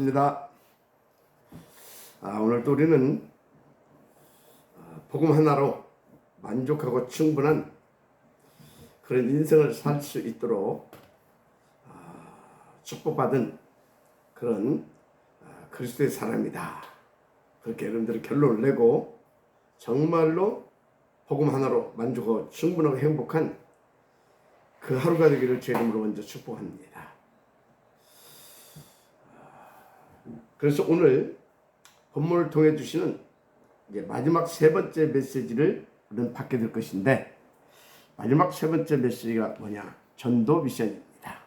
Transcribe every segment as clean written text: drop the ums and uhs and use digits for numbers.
반갑습니다. 오늘 또 우리는 복음 하나로 만족하고 충분한 그런 인생을 살 수 있도록 축복받은 그런 그리스도의 사람이다. 그렇게 여러분들이 결론을 내고 정말로 복음 하나로 만족하고 충분하고 행복한 그 하루가 되기를 주의 이름으로 먼저 축복합니다. 그래서 오늘 본문을 통해 주시는 이제 마지막 세 번째 메시지를 우리는 받게 될 것인데, 마지막 세 번째 메시지가 뭐냐? 전도 미션입니다.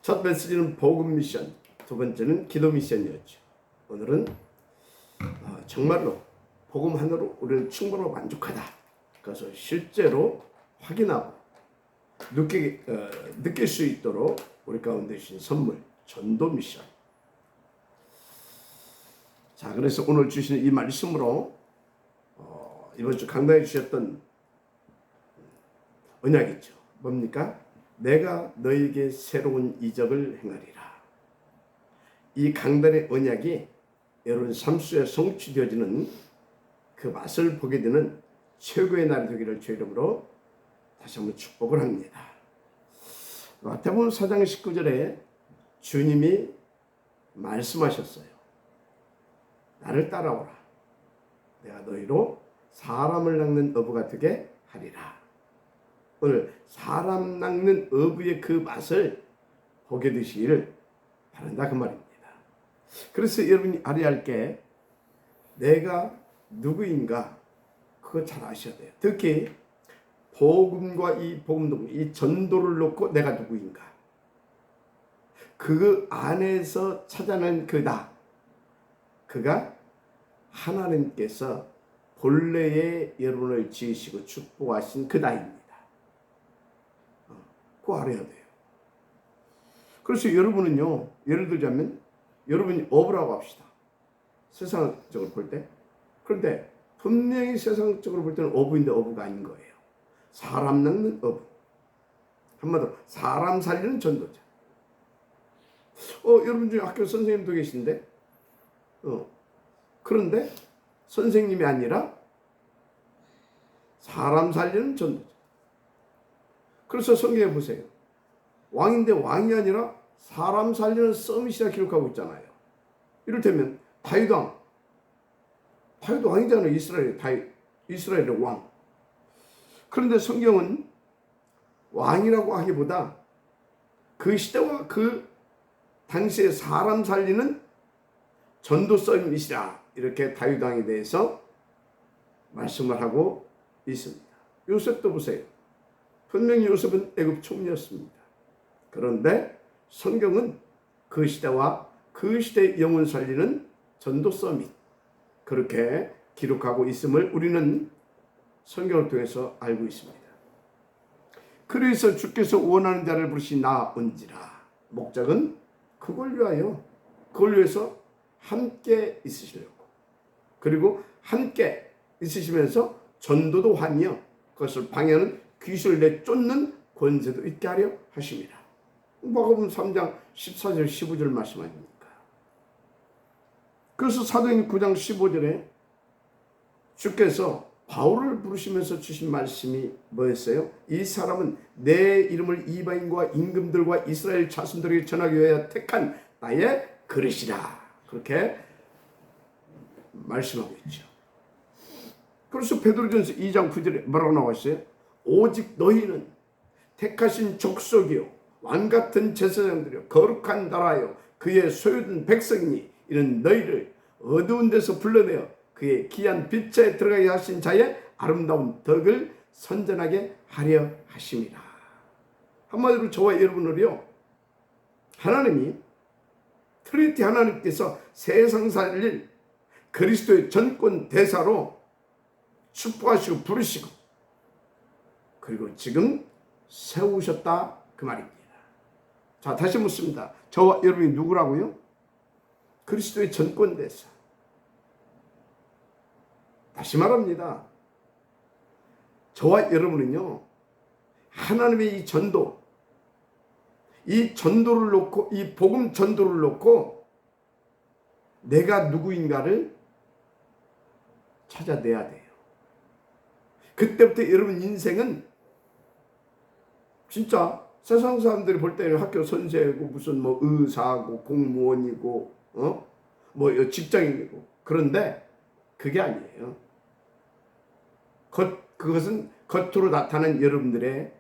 첫 메시지는 복음 미션, 두 번째는 기도 미션이었죠. 오늘은 정말로 복음 하나로 우리는 충분하고 만족하다. 그래서 실제로 확인하고 느낄 수 있도록 우리 가운데 주신 선물, 전도 미션. 자, 그래서 오늘 주시는 이 말씀으로 이번 주 강단에 주셨던 언약이죠. 뭡니까? 내가 너에게 새로운 이적을 행하리라. 이 강단의 언약이 여러분 삶 속에 성취되어지는 그 맛을 보게 되는 최고의 날이 되기를 주의 이름으로 다시 한번 축복을 합니다. 마태복음 4장 19절에 주님이 말씀하셨어요. 나를 따라오라. 내가 너희로 사람을 낚는 어부가 되게 하리라. 오늘 사람 낚는 어부의 그 맛을 보게 되시기를 바란다 그 말입니다. 그래서 여러분이 알아야 할 게 내가 누구인가 그거 잘 아셔야 돼요. 특히 복음과 이 복음, 이 전도를 놓고 내가 누구인가 그 안에서 찾아낸 그 나, 그가 하나님께서 본래의 여러분을 지으시고 축복하신 그 나입니다. 그거 알아야 돼요. 그래서 여러분은요, 예를 들자면 여러분이 어부라고 합시다. 세상적으로 볼 때. 그런데 분명히 세상적으로 볼 때는 어부인데 어부가 아닌 거예요. 사람 낚는 어부. 한마디로 사람 살리는 전도자. 여러분 중에 학교 선생님도 계신데 그런데 선생님이 아니라 사람 살리는 전도자. 그래서 성경에 보세요. 왕인데 왕이 아니라 사람 살리는 서밋이라 기록하고 있잖아요. 이를테면 다윗 왕이잖아요. 이스라엘의 왕. 그런데 성경은 왕이라고 하기보다 그 시대와 그 당시에 사람 살리는 전도 서밋이라 이렇게 다윗 왕에 대해서 말씀을 하고 있습니다. 요셉도 보세요. 분명히 요셉은 애굽 총리였습니다. 그런데 성경은 그 시대와 그 시대의 영혼 살리는 전도 서밋 그렇게 기록하고 있음을 우리는 성경을 통해서 알고 있습니다. 그래서 주께서 원하는 자를 부르시 나온지라. 목적은 그걸 위해서 함께 있으시려고. 그리고 함께 있으시면서 전도도 하며 그것을 방해하는 귀신을 내쫓는 권세도 있게 하려 하십니다. 마가복음 3장 14절 15절 말씀 아닙니까? 그래서 사도행전 9장 15절에 주께서 바울을 부르시면서 주신 말씀이 뭐였어요? 이 사람은 내 이름을 이방인과 임금들과 이스라엘 자손들에게 전하기 위하여 택한 나의 그릇이라. 그렇게 말씀하고 있죠. 그래서 베드로전서 2장 9절에 뭐라고 나와 있어요? 오직 너희는 택하신 족속이요 왕같은 제사장들이요 거룩한 나라요 그의 소유된 백성이니 이는 너희를 어두운 데서 불러내어 그의 귀한 빛에 들어가게 하신 자의 아름다운 덕을 선전하게 하려 하심이라. 한마디로 저와 여러분을요, 하나님이 트리니티 하나님께서 세상 살릴 그리스도의 전권 대사로 축복하시고 부르시고 그리고 지금 세우셨다 그 말입니다. 자, 다시 묻습니다. 저와 여러분이 누구라고요? 그리스도의 전권 대사. 다시 말합니다. 저와 여러분은요, 하나님의 이 전도, 이 전도를 놓고, 이 복음 전도를 놓고 내가 누구인가를 찾아내야 돼요. 그때부터 여러분 인생은 진짜 세상 사람들이 볼 때는 학교 선생이고 무슨 뭐 의사고 공무원이고 뭐 직장인이고, 그런데 그게 아니에요. 그것은 겉으로 나타나는 여러분들의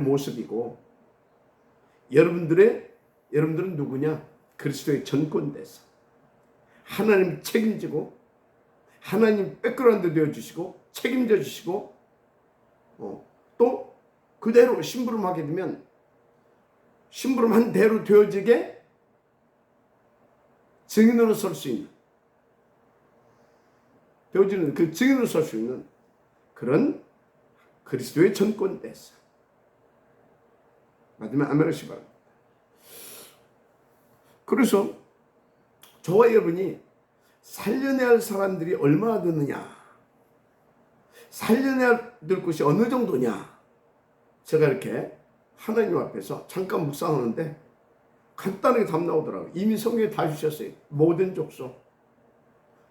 모습이고, 여러분들은 누구냐? 그리스도의 전권대사, 하나님 책임지고 하나님 백그라운드 되어주시고 책임져 주시고, 또 그대로 심부름하게 되면 심부름한 대로 되어지게 증인으로 설 수 있는, 되어지는 그 증인으로 설 수 있는 그런 그리스도의 전권대사. 맞으면 아멘 하시기 바랍니다. 그래서 저와 여러분이 살려내야 할 사람들이 얼마나 되느냐, 살려내야 될 것이 어느 정도냐, 제가 이렇게 하나님 앞에서 잠깐 묵상하는데 간단하게 답 나오더라고요. 이미 성경에 다 주셨어요. 모든 족속,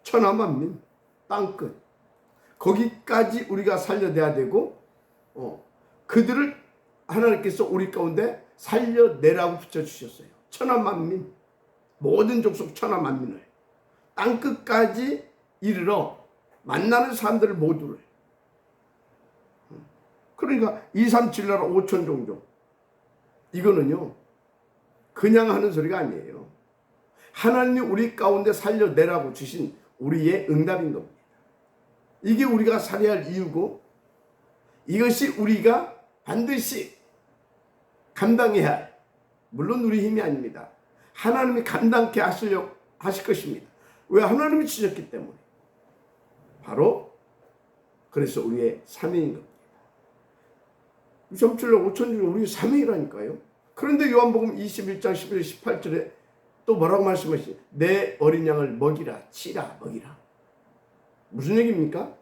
천하만민, 땅끝, 거기까지 우리가 살려내야 되고, 그들을 하나님께서 우리 가운데 살려내라고 붙여주셨어요. 천하만민, 모든 족속 천하만민을 땅끝까지 이르러 만나는 사람들 모두를. 그러니까 237 나라 5천 종족, 이거는요 그냥 하는 소리가 아니에요. 하나님이 우리 가운데 살려내라고 주신 우리의 응답인 겁니다. 이게 우리가 살아야 할 이유고, 이것이 우리가 반드시 감당해야 할, 물론 우리 힘이 아닙니다. 하나님이 감당케 하실 것입니다. 왜? 하나님이 주셨기 때문에. 바로 그래서 우리의 사명인 겁니다. 237년 5천 중 우리 사명이라니까요. 그런데 요한복음 21장 11절 18절에 또 뭐라고 말씀하시죠? 내 어린 양을 먹이라, 치라, 먹이라. 무슨 얘기입니까?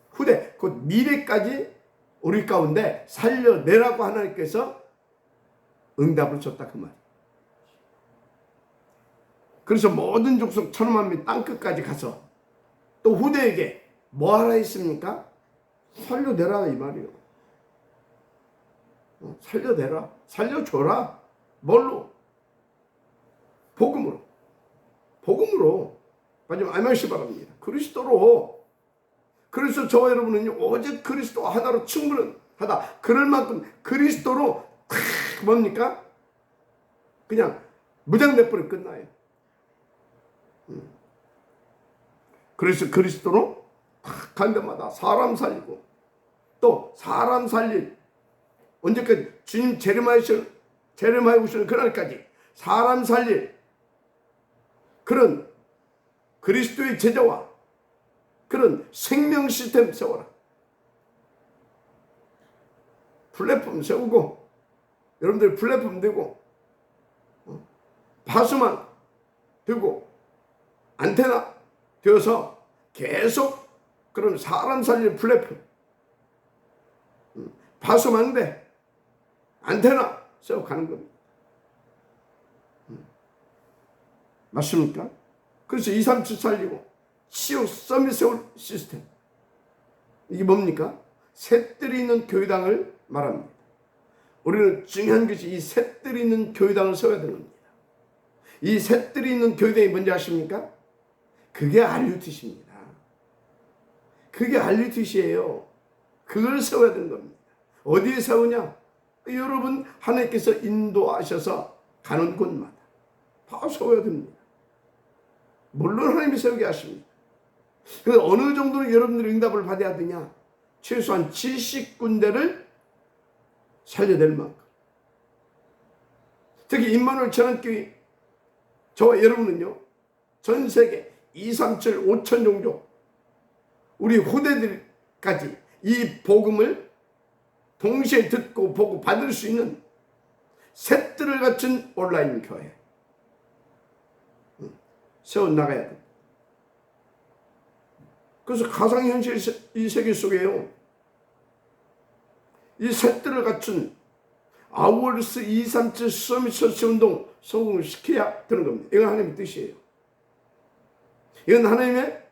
후대, 곧 미래까지 우리 가운데 살려내라고 하나님께서 응답을 줬다, 그 말. 그래서 모든 족속 천하만민 땅끝까지 가서 또 후대에게 뭐 하라 했습니까? 살려내라, 이 말이요. 살려내라, 살려줘라. 뭘로? 복음으로. 마지막 아멘시 바랍니다. 그리스도로. 그래서 저와 여러분은 오직 그리스도 하나로 충분하다. 그럴 만큼 그리스도로 뭡니까? 그냥 무장대포로 끝나요. 그래서 그리스도로 간 데마다 사람 살리고, 또 사람 살릴, 언제까지? 주님 재림하여 오시는 그날까지 사람 살릴 그런 그리스도의 제자와 그런 생명 시스템 세워라. 플랫폼 세우고, 여러분들 플랫폼 되고, 파수만 되고, 안테나 되어서 계속 그런 사람 살릴 플랫폼, 파수망대, 안테나 세워가는 겁니다. 맞습니까? 그래서 237 살리고 치유 서밋 세울 시스템, 이게 뭡니까? 셋들이 있는 교회당을 말합니다. 우리는 중요한 것이 이 셋들이 있는 교회당을 세워야 되는 겁니다. 이 셋들이 있는 교회당이 뭔지 아십니까? 그게 RUTC입니다. 그게 RUTC예요. 그걸 세워야 되는 겁니다. 어디에 세우냐? 여러분 하나님께서 인도하셔서 가는 곳마다 다 세워야 됩니다. 물론 하나님이 세우게 하십니다. 그래서 어느 정도로 여러분들이 응답을 받아야 되냐? 최소한 70군데를 살려낼 만큼. 특히 임마누엘 전환교회, 저와 여러분은요, 전 세계 237 5천 종족, 우리 후대들까지 이 복음을 동시에 듣고 보고 받을 수 있는 셋들을 갖춘 온라인 교회 세워나가야 돼. 그래서 가상현실 이 세계 속에요, 이 셋들을 갖춘 아워스 237 서밋 처치 운동 성공을 시켜야 되는 겁니다. 이건 하나님의 뜻이에요. 이건 하나님의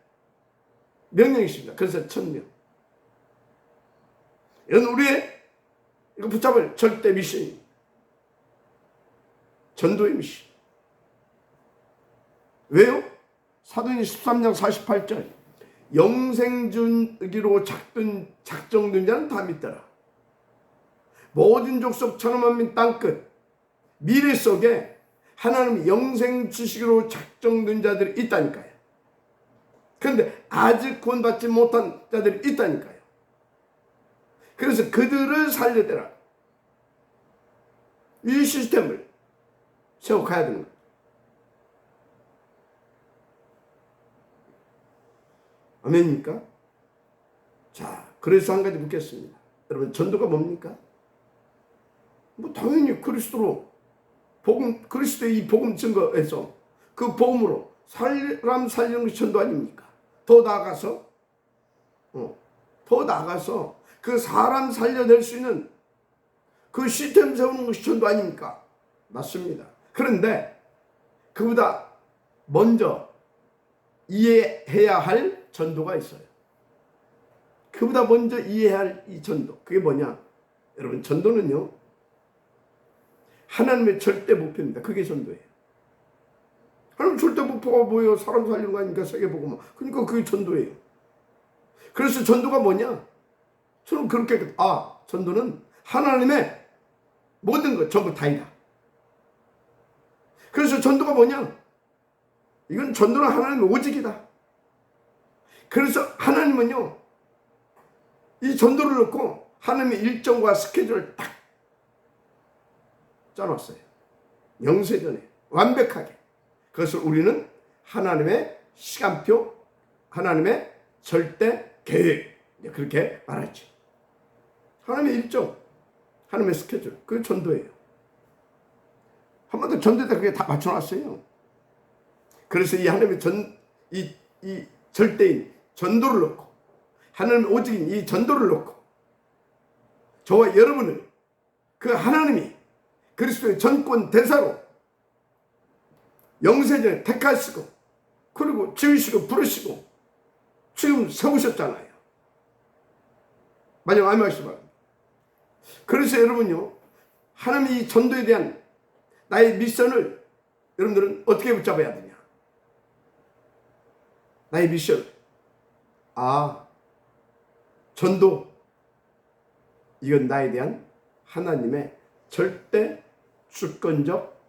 명령이십니다. 그래서 1000명. 이건 우리의 이거 붙잡을 절대 미션입니다. 전도의 미션. 왜요? 사도행전 13장 48절 영생주기로 작정된 자는 다 믿더라. 모든 족속 천하 만민 땅끝 미래 속에 하나님의 영생 주시기로 작정된 자들이 있다니까요. 그런데 아직 구원받지 못한 자들이 있다니까요. 그래서 그들을 살려대라. 이 시스템을 세워가야 되는 거예요. 아멘입니까? 자, 그래서 한 가지 묻겠습니다. 여러분, 전도가 뭡니까? 뭐 당연히 그리스도로 그리스도의 이 복음 증거에서 그 복음으로 사람 살리는 것이 전도 아닙니까? 더 나아가서 그 사람 살려낼 수 있는 그 시스템 세우는 것이 전도 아닙니까? 맞습니다. 그런데 그보다 먼저 이해해야 할 전도가 있어요. 그보다 먼저 이해해야 할 이 전도. 그게 뭐냐? 여러분, 전도는요, 하나님의 절대 목표입니다. 그게 전도예요. 하나님 절대 목표가 뭐예요? 사람 살리는 거 아닙니까? 세계복음화. 그러니까 그게 전도예요. 그래서 전도가 뭐냐? 저는 그렇게, 전도는 하나님의 모든 것 전부 다이다. 그래서 전도가 뭐냐? 이건 전도는 하나님의 오직이다. 그래서 하나님은요, 이 전도를 놓고 하나님의 일정과 스케줄을 딱 짜놨어요. 영세전에 완벽하게. 그것을 우리는 하나님의 시간표, 하나님의 절대 계획, 그렇게 말하죠. 하나님의 일정, 하나님의 스케줄, 그게 전도예요. 한 번도 전도에다 그게 다 맞춰놨어요. 그래서 이 하나님의 이 절대인 전도를 놓고, 하나님의 오직인 이 전도를 놓고, 저와 여러분을 그 하나님이 그리스도의 전권 대사로 영세전에 택하시고, 그리고 지으시고 부르시고 지금 세우셨잖아요. 마지막 아멘 하시기 바랍니다. 그래서 여러분요, 하나님이 이 전도에 대한 나의 미션을 여러분들은 어떻게 붙잡아야 되냐? 나의 미션. 전도. 이건 나에 대한 하나님의 절대 주권적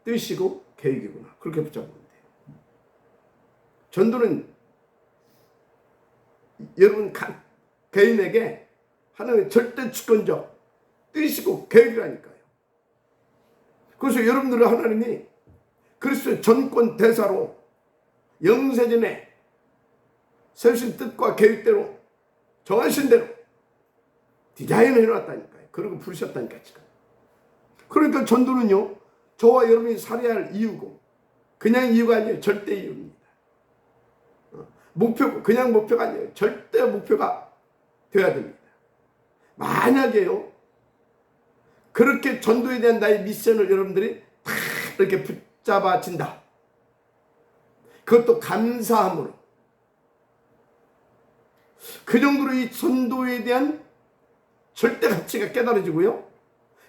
뜻이고 계획이구나. 그렇게 붙잡으면 돼요. 전도는 여러분 개인에게 하나님의 절대 주권적 뜻이고 계획이라니까요. 그래서 여러분들은 하나님이 그리스도의 전권 대사로 영세전에 세우신 뜻과 계획대로 정하신 대로 디자인을 해놨다니까요. 그리고 부르셨다니까요. 지금. 그러니까 전도는요, 저와 여러분이 살아야 할 이유고, 그냥 이유가 아니에요. 절대 이유입니다. 목표, 그냥 목표가 아니에요. 절대 목표가 되어야 됩니다. 만약에요, 그렇게 전도에 대한 나의 미션을 여러분들이 다 이렇게 붙잡아진다. 그것도 감사함으로. 그 정도로 이 전도에 대한 절대 가치가 깨달아지고요,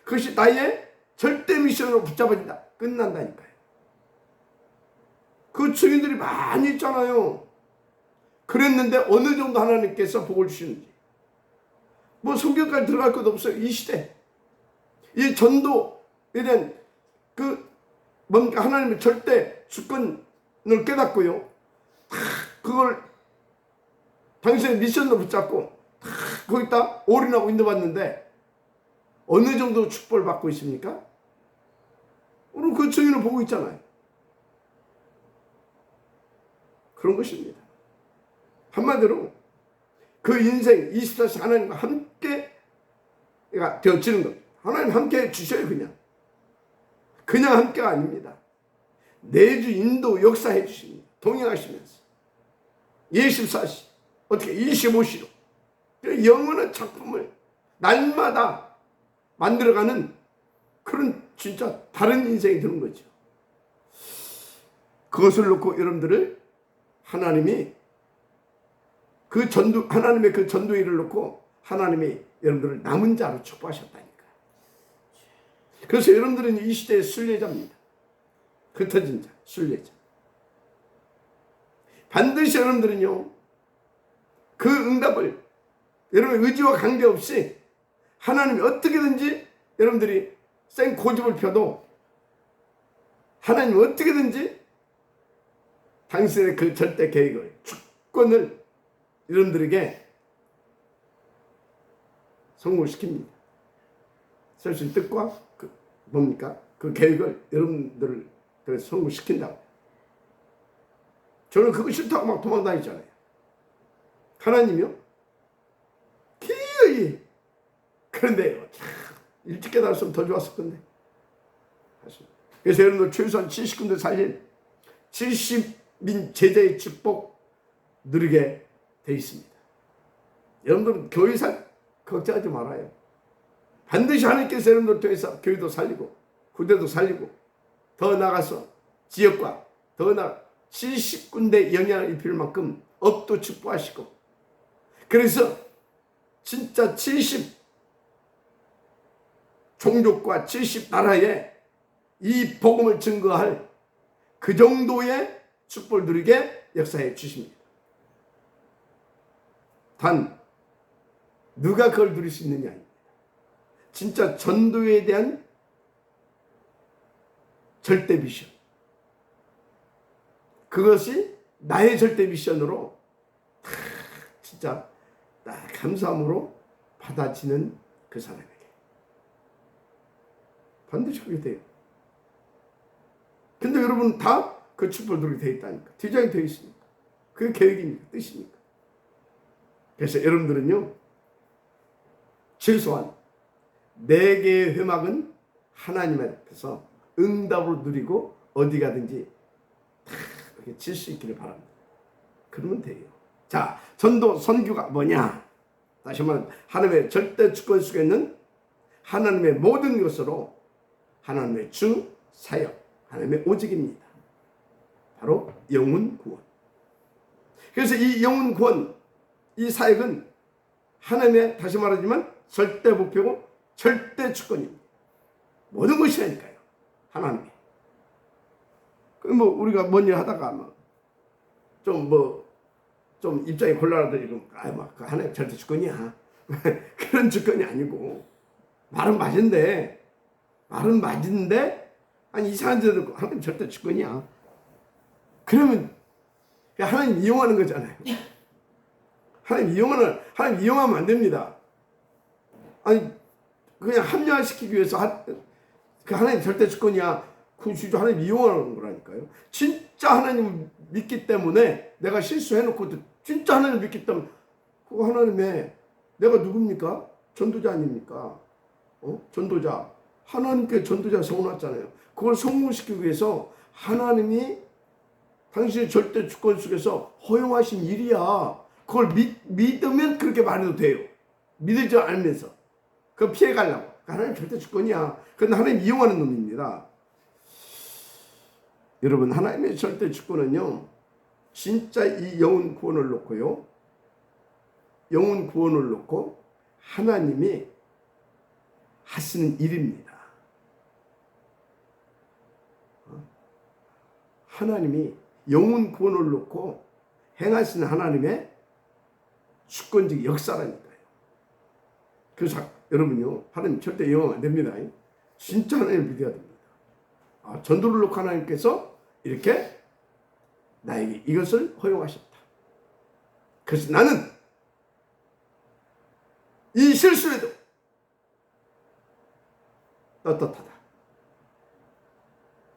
그것이 나의 절대 미션으로 붙잡아진다. 끝난다니까요. 그 증인들이 많이 있잖아요. 그랬는데 어느 정도 하나님께서 복을 주시는지. 뭐 성경까지 들어갈 것도 없어요. 이 시대. 이 전도에 대한 뭔가 하나님의 절대 주권을 깨닫고요, 그걸 당신의 미션으로 붙잡고 거기다 올인하고 인도받는데 어느 정도 축복을 받고 있습니까? 오늘 그 증인을 보고 있잖아요. 그런 것입니다. 한마디로 그 인생 24시간 하나님과 함께가 되어지는 겁니다. 하나님 함께 해주셔요. 그냥 함께가 아닙니다. 내주 인도 역사해 주십니다. 동행하시면서 24시, 어떻게 25시로 영원한 작품을 날마다 만들어가는 그런 진짜 다른 인생이 되는 거죠. 그것을 놓고 여러분들을 하나님의 그 전도일을 놓고 하나님이 여러분들을 남은 자로 축복하셨다니까. 그래서 여러분들은 이 시대의 순례자입니다. 흩어진 자, 순례자. 반드시 여러분들은요, 그 응답을 여러분의 의지와 관계없이 하나님이 어떻게든지 여러분들이 생 고집을 펴도 하나님이 어떻게든지 당신의 그 절대 계획을, 주권을 여러분들에게 성공시킵니다. 설신 뜻과 그 계획을 여러분들을 성공시킨다고. 저는 그거 싫다고 막 도망다니잖아요. 하나님이요? 기어이. 그런데 일찍 깨달았으면 더 좋았을 건데. 그래서 여러분들 최소한 70군데 살린 70민 제자의 축복 누리게 돼 있습니다. 여러분들은 교회살 걱정하지 말아요. 반드시 하나님께서 여러분들 통해서 교회도 살리고 구대도 살리고 더 나가서 지역과 더 나가 70군데 영향을 입힐 만큼 업도 축복하시고, 그래서 진짜 70 종족과 70 나라에 이 복음을 증거할 그 정도의 축복을 누리게 역사해 주십니다. 단 누가 그걸 누릴 수 있느냐, 진짜 전도에 대한 절대 미션, 그것이 나의 절대 미션으로 진짜 감사함으로 받아지는 그 사람에게 반드시 그렇게 돼요. 근데 여러분 다 그 축복을 누리게 되어 있다니까. 디자인 되어 있으니까. 그게 계획이니까, 뜻이니까. 그래서 여러분들은요, 최소한 4개의 회막은 하나님 앞에서 응답으로 누리고 어디 가든지 다 그렇게 칠 수 있기를 바랍니다. 그러면 돼요. 자, 전도 선교가 뭐냐? 다시 말하면 하나님의 절대 주권 속에 있는 하나님의 모든 것으로 하나님의 주 사역, 하나님의 오직입니다. 바로 영혼 구원. 그래서 이 영혼 구원, 이 사역은 하나님의, 다시 말하지만 절대 목표고 절대 주권입니다. 모든 것이라니까요. 하나님이. 우리가 뭔 일 하다가 좀 입장이 곤란하더니 하나님 절대 주권이야. 그런 주권이 아니고, 말은 맞은데 아니 이상한 데 듣고 하나님 절대 주권이야. 그러면 하나님 이용하는 거잖아요. 하나님 이용하면 안 됩니다. 아니 그냥 합리화시키기 위해서 그 하나님 절대 주권이야, 그 주저 하나님 이용하는 거라니까요. 진짜 하나님을 믿기 때문에, 내가 실수해놓고도 진짜 하나님을 믿기 때문에, 그거 하나님의, 내가 누굽니까? 전도자 아닙니까? 전도자. 하나님께 전도자 세워놨잖아요. 그걸 성공시키기 위해서 하나님이 당신의 절대 주권 속에서 허용하신 일이야. 그걸 믿으면 그렇게 말해도 돼요. 믿지 않으면서 그거 피해가려고. 하나님 절대 주권이야. 그런데 하나님 이용하는 놈입니다. 여러분, 하나님의 절대 주권은요, 진짜 이 영혼 구원을 놓고요, 영혼 구원을 놓고 하나님이 하시는 일입니다. 하나님이 영혼 구원을 놓고 행하시는 하나님의 주권적 역사라니까요. 그래서 여러분요, 하나님 절대 이용하면 안 됩니다. 진짜 하나님을 믿어야 됩니다. 전도를 놓고 하나님께서 이렇게 나에게 이것을 허용하셨다. 그래서 나는 이 실수에도 떳떳하다.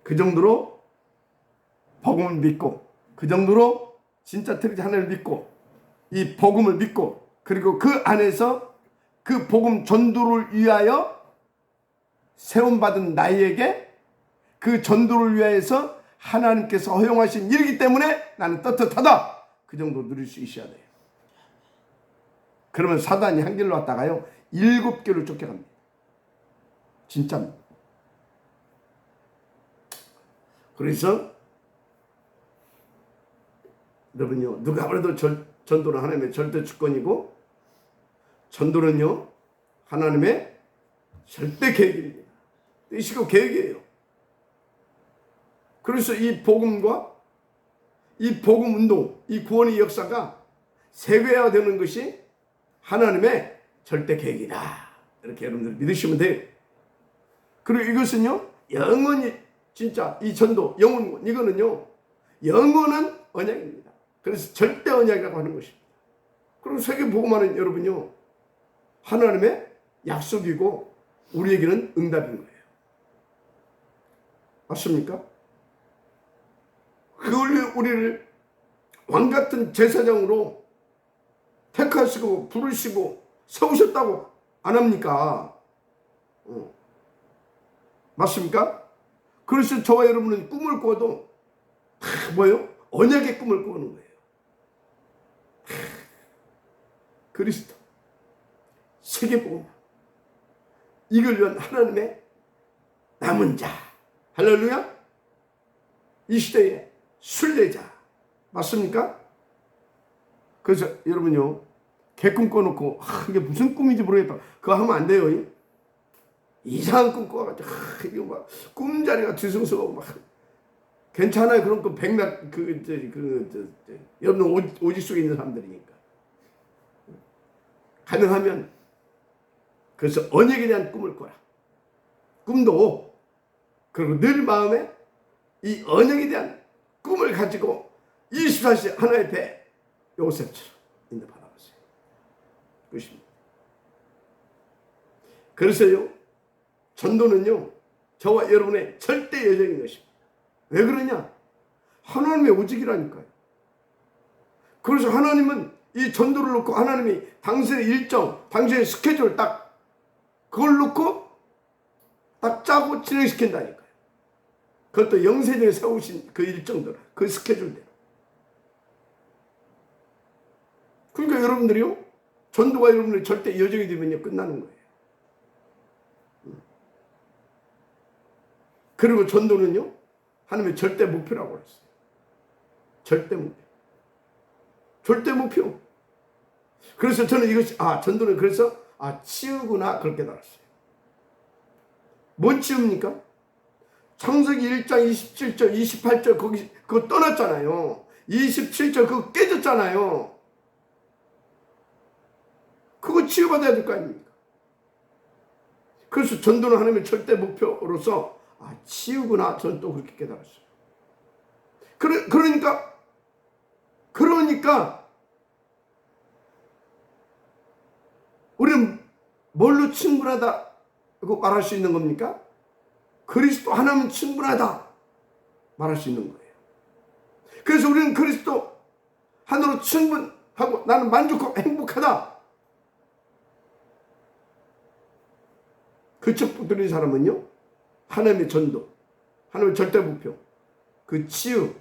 그 정도로 복음을 믿고, 그 정도로 진짜 트리지 하나님을 믿고, 이 복음을 믿고, 그리고 그 안에서 그 복음 전도를 위하여 세움받은 나에게 그 전도를 위하여서 하나님께서 허용하신 일이기 때문에 나는 떳떳하다. 그 정도 누릴 수 있어야 돼요. 그러면 사단이 한 길로 왔다가요 7개를 쫓겨갑니다. 진짜입니다. 그래서 여러분요, 누가 봐도 전도는 하나님의 절대 주권이고 전도는요 하나님의 절대 계획입니다. 뜻이고 계획이에요. 그래서 이 복음과 이 복음 운동, 이 구원의 역사가 세계화되는 것이 하나님의 절대 계획이다. 이렇게 여러분들 믿으시면 돼요. 그리고 이것은요 영원히 진짜 이 전도 영원 이거는요 영원한 언약입니다. 그래서 절대 언약이라고 하는 것입니다. 그리고 세계 복음화는 여러분요 하나님의 약속이고 우리에게는 응답인 거예요. 맞습니까? 그걸 우리를 왕같은 제사장으로 택하시고 부르시고 세우셨다고 안 합니까? 맞습니까? 그래서 저와 여러분은 꿈을 꿔도 다 뭐예요? 언약의 꿈을 꾸는 거예요. 그리스도 세계복음 이걸 위한 하나님의 남은 자 할렐루야. 이 시대의 순례자 맞습니까? 그래서 여러분요 개꿈 꿔놓고 이게 무슨 꿈인지 모르겠다 그거 하면 안 돼요. 이상한 꿈 꿔가지고 이거 막 꿈자리가 뒤숭숭하고 막 괜찮아요. 그런 꿈 백날 여러분 오직 속에 있는 사람들이니까 가능하면 그래서 언약에 대한 꿈을 꿔라. 꿈도 그리고 늘 마음에 이 언약에 대한 꿈을 가지고 24시 하나의 배 요셉처럼 인도 바라보세요. 그것입니다. 그래서요 전도는요 저와 여러분의 절대 여정인 것입니다. 왜 그러냐? 하나님의 오직이라니까요. 그래서 하나님은 이 전도를 놓고 하나님이 당신의 일정, 당신의 스케줄 딱 그걸 놓고 딱 짜고 진행시킨다니까요. 그것도 영세전에 세우신 그 일정대로, 그 스케줄대로. 그러니까 여러분들이요 전도가 여러분의 절대 여정이 되면요 끝나는 거예요. 그리고 전도는요 하나님의 절대 목표라고 했어요. 절대 목표. 절대 목표. 그래서 저는 이것이 전도는 그래서 치유구나 그렇게 깨달았어요. 뭔 치유입니까? 창세기 1장 27절 28절 거기 그거 떠났잖아요. 27절 그거 깨졌잖아요. 그거 치유받아야 될 거 아닙니까? 그래서 전도는 하나님의 절대 목표로서 치유구나 저는 또 그렇게 깨달았어요. 그러니까 우리는 뭘로 충분하다고 말할 수 있는 겁니까? 그리스도 하나면 충분하다 말할 수 있는 거예요. 그래서 우리는 그리스도 하나로 충분하고 나는 만족하고 행복하다. 그쪽 붙들린 사람은요 하나님의 전도, 하나님의 절대 목표, 그 치유,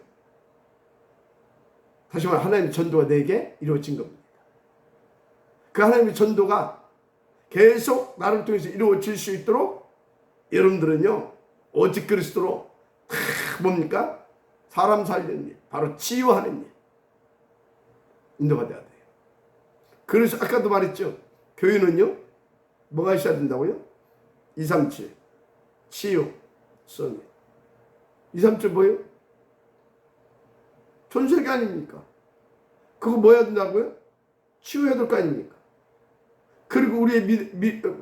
다시 말해 하나님의 전도가 내게 이루어진 겁니다. 그 하나님의 전도가 계속 나를 통해서 이루어질 수 있도록 여러분들은요 오직 그리스도로 뭡니까? 사람 살리는 일, 바로 치유하는 일 인도받아야 돼요. 그래서 아까도 말했죠. 교회는요 뭐가 있어야 된다고요? 237 치유, 성령. 237 뭐예요? 전세계 아닙니까? 그거 뭐 해야 된다고요? 치유해야 될 거 아닙니까? 그리고 우리의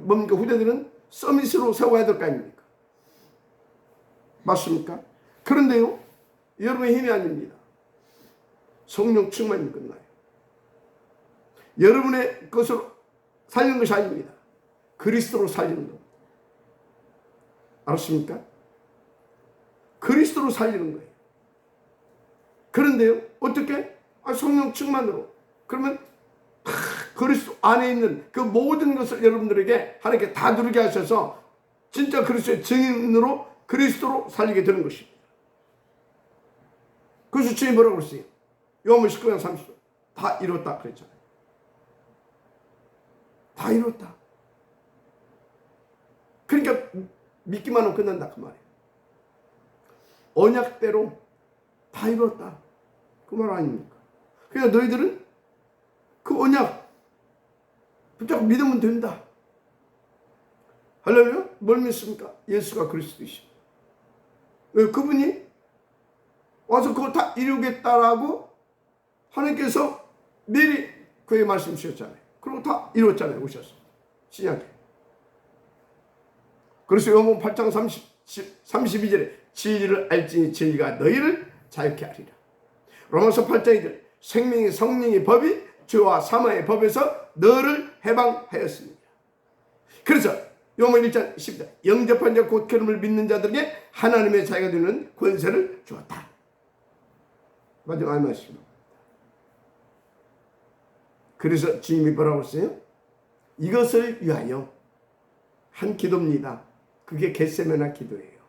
뭡니까? 후대들은 서밋으로 세워야 될 거 아닙니까? 맞습니까? 그런데요 여러분의 힘이 아닙니다. 성령 충만이 끝나요. 여러분의 것으로 살리는 것이 아닙니다. 그리스도로 살리는 겁니다. 알았습니까? 그리스도로 살리는 거예요. 그런데요 어떻게? 성령 충만으로. 그러면 그리스도 안에 있는 그 모든 것을 여러분들에게 하나님께 다 누리게 하셔서 진짜 그리스도의 증인으로 그리스도로 살리게 되는 것입니다. 그래서 주님이 뭐라고 그랬어요? 요한복음 19장 30절 다 이뤘다 그랬잖아요. 다 이뤘다. 그러니까 믿기만 하면 끝난다 그 말이에요. 언약대로 다 이뤘다. 그 말 아닙니까? 그러니까 너희들은 그 언약 붙잡고 믿으면 된다. 하려면 뭘 믿습니까? 예수가 그리스도이십니다. 그분이 와서 그거 다 이루겠다라고 하나님께서 미리 그에게 말씀 주셨잖아요. 그리고 다 이뤘잖아요. 오셔서 신약에. 그래서 요한복음 8장 32절에 진리를 알지니 진리가 너희를 자유케 하리라. 로마서 8장 2절 생명의 성령의 법이 죄와 사망의 법에서 너를 해방하였습니다. 그래서 요한복음 1장 10절 영접한 자 곧 그름을 믿는 자들에게 하나님의 자녀가 되는 권세를 주었다. 마지막 말씀입니다. 그래서 주님이 뭐라고 했어요? 이것을 위하여 한 기도입니다. 그게 겟세마네 기도예요.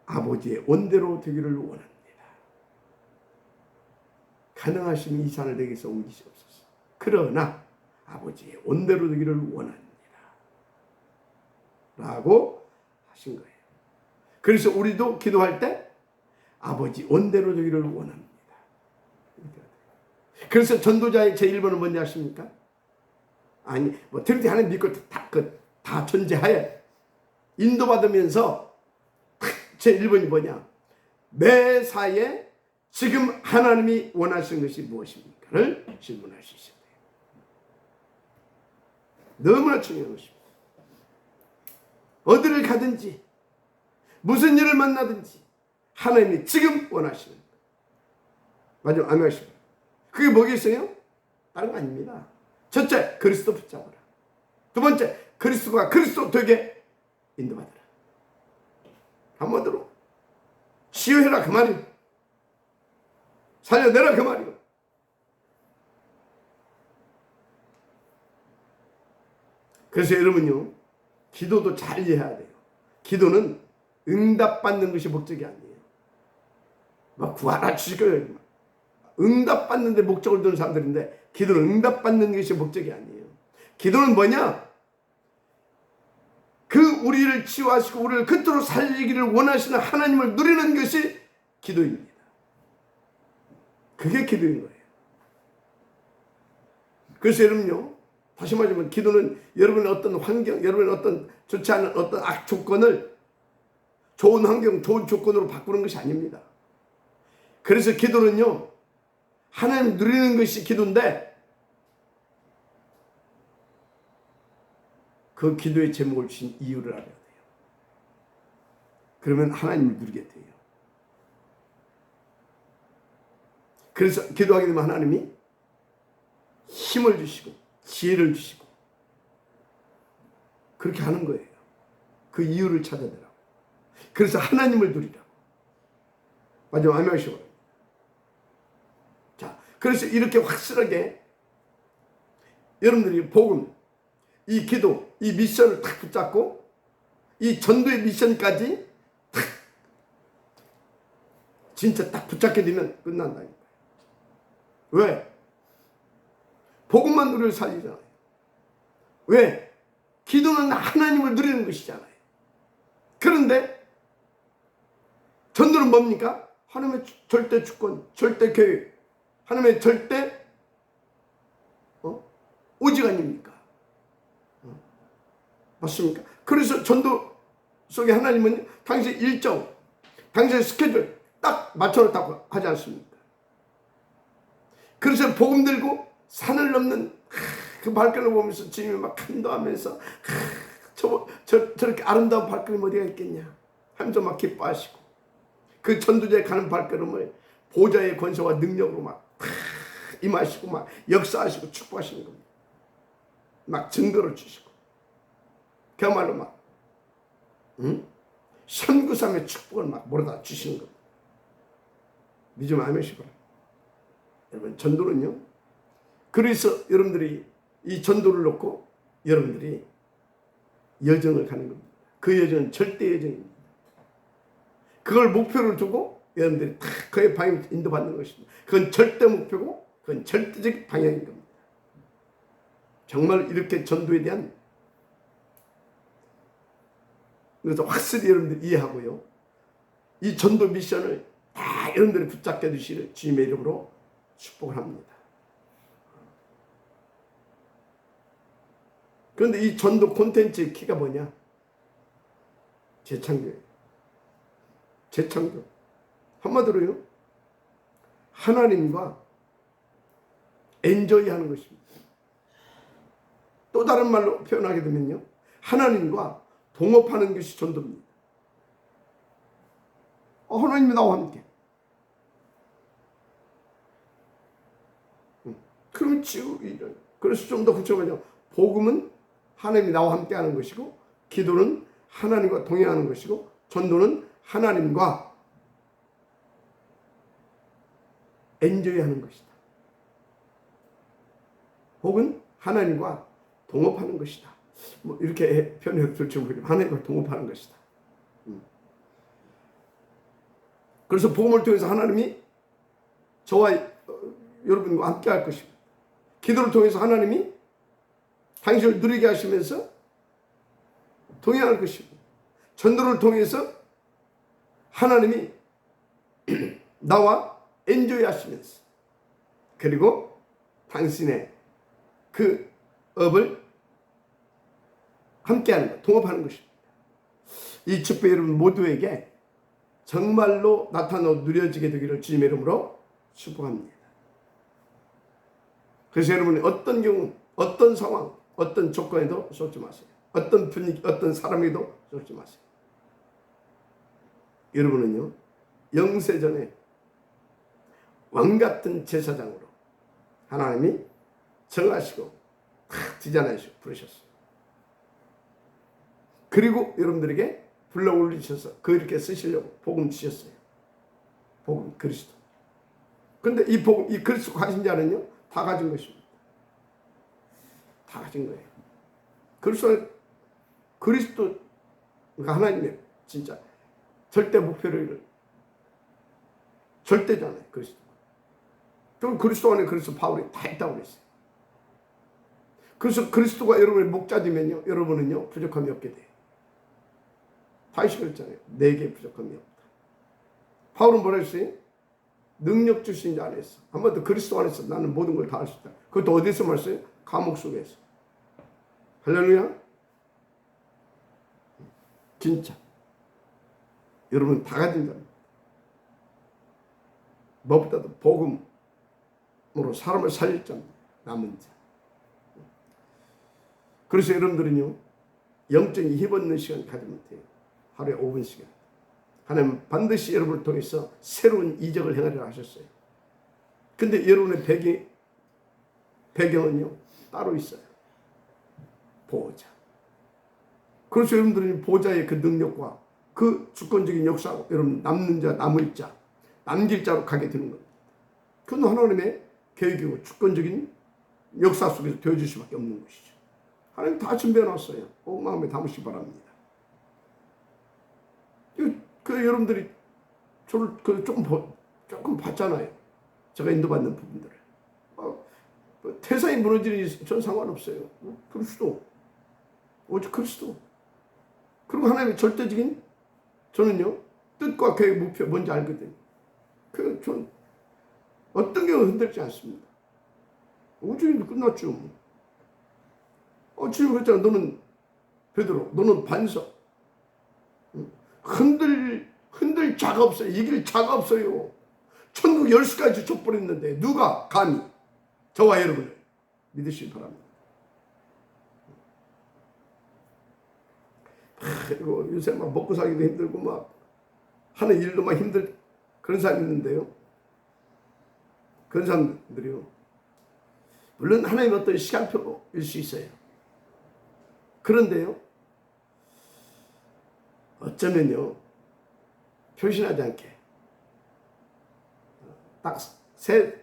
아버지의 원대로 되기를 원합니다. 가능하시면 이 산을 내게서 옮기시옵소서. 그러나 아버지의 원대로 되기를 원합니다. 라고 하신 거예요. 그래서 우리도 기도할 때 아버지 원대로 되기를 원합니다. 그래서 전도자의 제1번은 뭔지 아십니까? 아니, 뭐, 트리티 하나님 믿고 다 존재하에 인도받으면서 제1번이 뭐냐? 매사에 지금 하나님이 원하시는 것이 무엇입니까?를 질문할 수 있어야 돼요. 너무나 중요한 것입니다. 어디를 가든지, 무슨 일을 만나든지, 하나님이 지금 원하시는 것. 마지막 아멘하십니다. 그게 뭐겠어요? 다른 거 아닙니다. 첫째, 그리스도 붙잡으라. 두 번째, 그리스도가 그리스도 되게 인도받으라. 한마디로 치유해라 그 말이요. 살려내라 그 말이요. 그래서 여러분요, 기도도 잘 이해해야 돼요. 기도는 응답받는 것이 목적이 아니에요. 막 구하라 주시고요. 응답받는 데 목적을 두는 사람들인데 기도는 응답받는 것이 목적이 아니에요. 기도는 뭐냐? 그 우리를 치유하시고 우리를 그토록 살리기를 원하시는 하나님을 누리는 것이 기도입니다. 그게 기도인 거예요. 그래서 여러분요, 다시 말하면 기도는 여러분의 어떤 환경, 여러분의 어떤 좋지 않은 어떤 악 조건을 좋은 환경, 좋은 조건으로 바꾸는 것이 아닙니다. 그래서 기도는요, 하나님 누리는 것이 기도인데 그 기도의 제목을 주신 이유를 알아야 돼요. 그러면 하나님을 누리게 돼요. 그래서 기도하게 되면 하나님이 힘을 주시고 지혜를 주시고 그렇게 하는 거예요. 그 이유를 찾아내라고. 그래서 하나님을 누리라고. 마지막 아멘 하시고. 자, 그래서 이렇게 확실하게 여러분들이 복음, 이 기도, 이 미션을 탁 붙잡고 이 전도의 미션까지 탁 진짜 딱 붙잡게 되면 끝난다니까요. 왜? 복음만 누리를 살리잖아요. 왜? 기도는 하나님을 누리는 것이잖아요. 그런데 전도는 뭡니까? 하나님의 절대 주권, 절대 계획, 하나님의 절대 오직 아닙니까? 맞습니까? 그래서 전도 속에 하나님은 당신 일정, 당신의 스케줄 딱 맞춰놓다고 하지 않습니까? 그래서 복음 들고 산을 넘는 그 발걸음을 보면서 주님이 막 감동하면서 저렇게 아름다운 발걸음 어디가 있겠냐 하면서 막 기뻐하시고 그 전도자에 가는 발걸음을 보좌의 권세와 능력으로 막 임하시고 막 역사하시고 축복하시는 겁니다. 막 증거를 주시고 그야말로 막 선구삼의 축복을 막 몰아다 주시는 겁니다. 믿으면 아멘이시구나. 여러분 전도는요. 그래서 여러분들이 이 전도를 놓고 여러분들이 여정을 가는 겁니다. 그 여정은 절대 여정입니다. 그걸 목표를 두고 여러분들이 다 그의 방향 인도받는 것입니다. 그건 절대 목표고 그건 절대적 방향인 겁니다. 정말 이렇게 전도에 대한 그래서 확실히 여러분들 이해하고요. 이 전도 미션을 다 여러분들이 붙잡게 되시기를 주님의 이름으로 축복을 합니다. 그런데 이 전도 콘텐츠의 키가 뭐냐? 재창조예요. 재창조. 한마디로요, 하나님과 엔조이 하는 것입니다. 또 다른 말로 표현하게 되면요, 하나님과 동업하는 것이 전도입니다. 하나님이 나와 함께. 그럼 그래서 좀 더 구체적으로 복음은 하나님이 나와 함께 하는 것이고, 기도는 하나님과 동행하는 것이고, 전도는 하나님과 엔조이 하는 것이다. 혹은 하나님과 동업하는 것이다. 뭐 이렇게 표현해도 될지 모르겠지만 하나님과 동업하는 것이다. 그래서 복음을 통해서 하나님이 저와 여러분과 함께 할 것입니다. 기도를 통해서 하나님이 당신을 누리게 하시면서 동행할 것이고, 전도를 통해서 하나님이 나와 엔조이 하시면서, 그리고 당신의 그 업을 함께하는 것, 동업하는 것입니다. 이 축복 여러분 모두에게 정말로 나타나 누려지게 되기를 주님의 이름으로 축복합니다. 그래서 여러분이 어떤 경우, 어떤 상황, 어떤 조건에도 쏟지 마세요. 어떤 분위기, 어떤 사람에도 쏟지 마세요. 여러분은요, 영세전에 왕같은 제사장으로 하나님이 정하시고 다 디자인하시고 부르셨어요. 그리고 여러분들에게 불러 올리셔서 그렇게 쓰시려고 복음 주셨어요. 복음 그리스도. 그런데 이 복음, 이 그리스도 가진 자는요, 다 가진 것입니다. 다 가진 거예요. 그리스도가 하나님의 진짜 절대 목표를 절대잖아요. 그리스도. 또 그리스도 안에 그리스도 바울이 다 있다고 그랬어요. 그래서 그리스도가 여러분의 목자되면요, 여러분은요 부족함이 없게 돼요. 다윗이 그랬잖아요. 내게 부족함이 없다. 바울은 뭐라 했어요? 능력 주신 자 안에서, 한마디로 그리스도 안에서 나는 모든 걸 다 할 수 있다. 그것도 어디서 말했어요? 감옥 속에서. 할렐루야. 진짜 여러분 다 가진 자입니다. 무엇보다도 복음으로 사람을 살릴 자입니다. 남은 자. 그래서 여러분들은요, 영적인 힘없는 시간 가지면 돼요. 하루에 5분씩은. 하나님 반드시 여러분을 통해서 새로운 이적을 행하리라 하셨어요. 근데 여러분의 배경은요, 따로 있어요. 보호자. 그래서 여러분들은 보호자의 그 능력과 그 주권적인 역사, 여러분 남는 자, 남을 자, 남길 자로 가게 되는 겁니다. 그건 하나님의 계획이고 주권적인 역사 속에서 되어줄 수밖에 없는 것이죠. 하나님 다 준비해놨어요. 꼭 마음에 담으시기 바랍니다. 여러분들이 저를 조금 봤잖아요. 제가 인도받는 부분들을. 태산이 무너지는 전 상관없어요. 그리스도. 오직 그리스도. 그리고 하나님의 절대적인, 저는요, 뜻과 계획, 목표 뭔지 알거든요. 전 어떤 경우 흔들지 않습니다. 우주인도 끝났죠. 주님 그랬잖아. 너는 베드로, 너는 반석. 흔들 자가 없어요. 이길 자가 없어요. 천국 열수까지 족보했는데 누가 감히 저와 여러분을 믿으시기 바랍니다. 그리고 요새 막 먹고 살기도 힘들고 막 하는 일도 막 힘들 그런 사람이 있는데요. 그런 사람들이요, 물론 하나님의 어떤 시간표일 수 있어요. 그런데요, 어쩌면요, 표신하지 않게 딱 세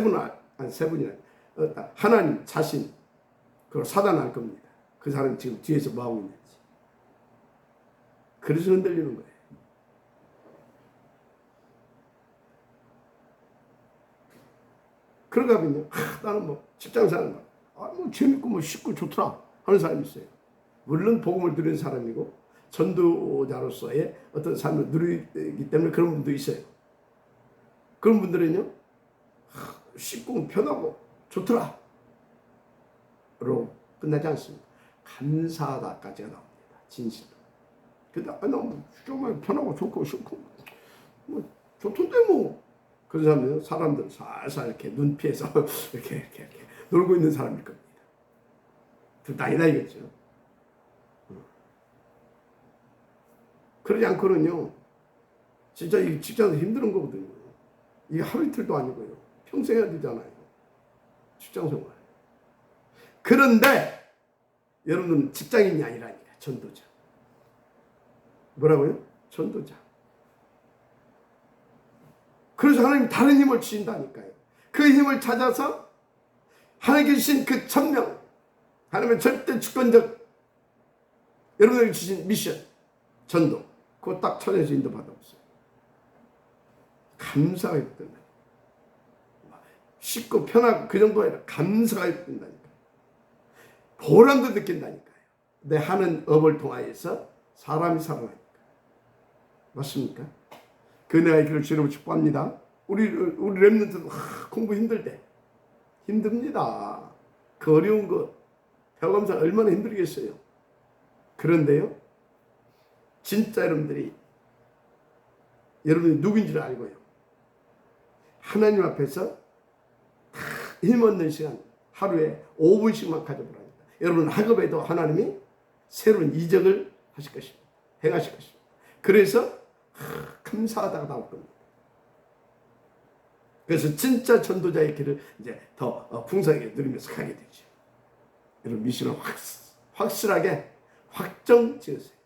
분이나 하나님 자신, 그리고 사단 알 겁니다. 그 사람이 지금 뒤에서 뭐 하고 있는지. 그래서 흔들리는 거예요. 그런가 하면요, 나는 뭐 직장 생활 뭐 재밌고 뭐 쉽고 좋더라 하는 사람이 있어요. 물론 복음을 들은 사람이고 전도자로서의 어떤 삶을 누리기 때문에 그런 분도 있어요. 그런 분들은요, 쉽고 편하고 좋더라 로 끝나지 않습니다. 감사하다까지가 나옵니다. 진실로. 근데 너무 정말 편하고 좋고 싫고 뭐 좋던데 뭐. 그런 사람들은 사람들 살살 이렇게 눈 피해서 이렇게 놀고 있는 사람일 겁니다. 둘 다 아니다 이거죠. 그러지 않고는요, 진짜 이 직장에서 힘든 거거든요. 이게 하루 이틀도 아니고요. 평생 해야 되잖아요. 직장 생활. 그런데 여러분은 직장인이 아니라니까. 전도자. 뭐라고요? 전도자. 그래서 하나님 다른 힘을 주신다니까요. 그 힘을 찾아서 하나님 주신 그 천명, 하나님의 절대 주권적 여러분에게 주신 미션, 전도, 그거 딱 찾아서 인도받아보세요. 감사가 있던다. 쉽고 편하고 그 정도가 아니라 감사가 있던다니까요. 보람도 느낀다니까요. 내 하는 업을 통하여서 사람이 살아나니까. 맞습니까? 그네의 길을 주님으로 축복합니다. 우리 렘넌트도 공부 힘들 때 힘듭니다. 그 어려운 거 배워가면서 얼마나 힘들겠어요. 그런데요, 진짜 여러분들이 여러분이 누구인지를 알고요, 하나님 앞에서 힘없는 시간 하루에 5분씩만 가져보랍니다. 여러분 학업에도 하나님이 새로운 이적을 하실 것입니다. 행하실 것입니다. 그래서 감사하다가 나올 겁니다. 그래서 진짜 전도자의 길을 이제 더 풍성하게 누리면서 가게 되죠. 여러분 미션을 확실하게 확정 지으세요.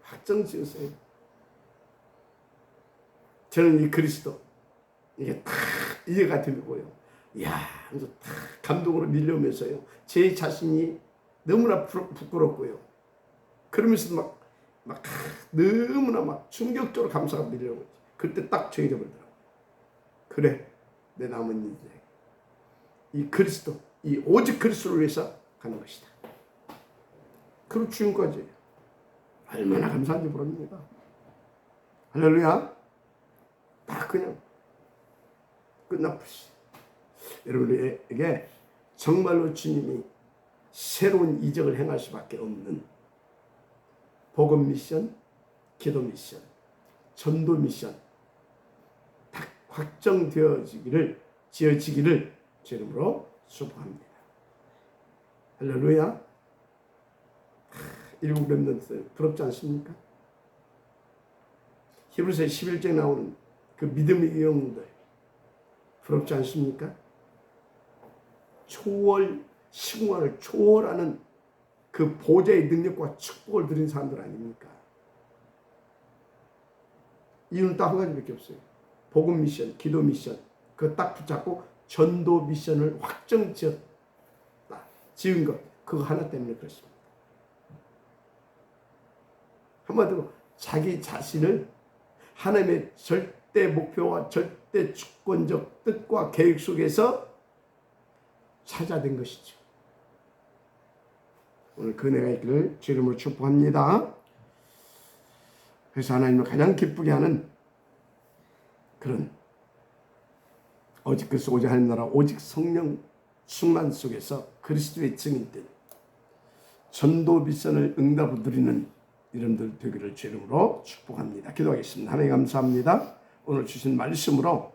확정 지으세요. 저는 이 그리스도 이게 딱 이해가 되고요. 이야, 하면서 딱 감동으로 밀려오면서요, 제 자신이 너무나 부끄럽고요. 그러면서 막 너무나 막 충격적으로 감사가 밀려오지. 그때 딱 정해져 버리더라고요. 그래, 내 남은 인생 이 그리스도, 이 오직 그리스도를 위해서 가는 것이다. 그리고 지금까지 얼마나 감사한지 모릅니다. 할렐루야. 다 그냥 끝나버렸어요. 여러분에게 정말로 주님이 새로운 이적을 행할 수밖에 없는 복음 미션, 기도 미션, 전도 미션 다 확정되어지기를, 지어지기를 제 이름으로 축복합니다. 할렐루야. 일곱 렘넌트 부럽지 않습니까? 히브리서 11장에 나오는 그 믿음의 영웅들 부럽지 않습니까? 시공간을 초월하는 그 보좌의 능력과 축복을 드린 사람들 아닙니까? 이유는 딱 한 가지밖에 없어요. 복음 미션, 기도 미션, 그거 딱 붙잡고 전도 미션을 확정 지은 것, 그거 하나 때문에 그렇습니다. 한마디로 자기 자신을 하나님의 절대 목표와 절대 주권적 뜻과 계획 속에서 찾아낸 것이죠. 오늘 그 은혜가 있기를 주 이름으로 축복합니다. 그래서 하나님을 가장 기쁘게 하는 그런 오직 그리스도 오직 하나님 나라 오직 성령 충만 속에서 그리스도의 증인된 전도 미션을 응답을 누리는 이름들 되기를 주 이름으로 축복합니다. 기도하겠습니다. 하나님 감사합니다. 오늘 주신 말씀으로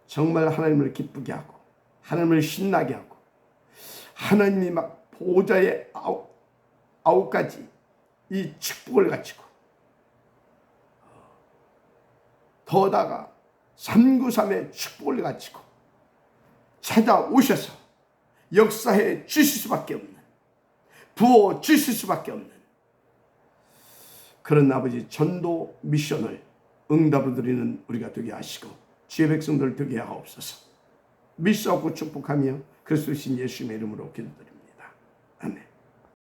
정말 하나님을 기쁘게 하고 하나님을 신나게 하고 하나님이 막 보좌의 아홉 가지 이 축복을 가지고 더다가 393의 축복을 가지고 찾아오셔서 역사해 주실 수밖에 없는, 부어 주실 수밖에 없는 그런 아버지 전도 미션을 응답을 드리는 우리가 되게 하시고 주의 백성들 되게 하옵소서. 믿사옵고 축복하며 그리스도신 예수님의 이름으로 기도드립니다. 아멘.